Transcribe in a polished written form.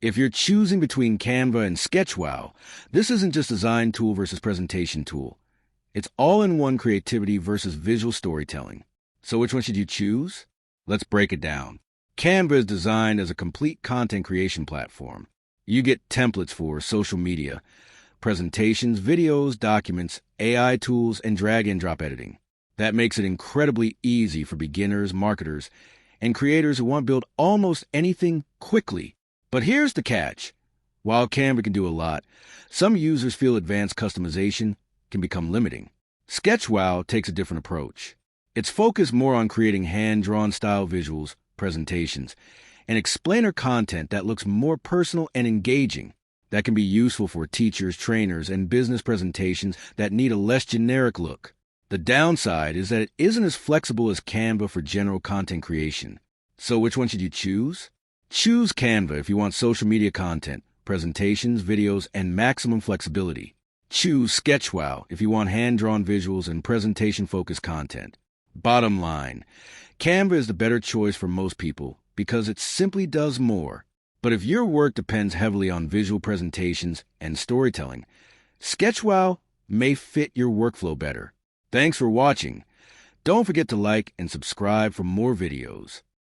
If you're choosing between Canva and SketchWow, this isn't just design tool versus presentation tool. It's all-in-one creativity versus visual storytelling. So which one should you choose? Let's break it down. Canva is designed as a complete content creation platform. You get templates for social media, presentations, videos, documents, AI tools, and drag-and-drop editing. That makes it incredibly easy for beginners, marketers, and creators who want to build almost anything quickly. But here's the catch. While Canva can do a lot, some users feel advanced customization can become limiting. SketchWow takes a different approach. It's focused more on creating hand-drawn style visuals, presentations, and explainer content that looks more personal and engaging. That can be useful for teachers, trainers, and business presentations that need a less generic look. The downside is that it isn't as flexible as Canva for general content creation. So which one should you choose? Choose Canva if you want social media content, presentations, videos, and maximum flexibility. Choose SketchWow if you want hand-drawn visuals and presentation-focused content. Bottom line, Canva is the better choice for most people because it simply does more. But if your work depends heavily on visual presentations and storytelling, SketchWow may fit your workflow better. Thanks for watching. Don't forget to like and subscribe for more videos.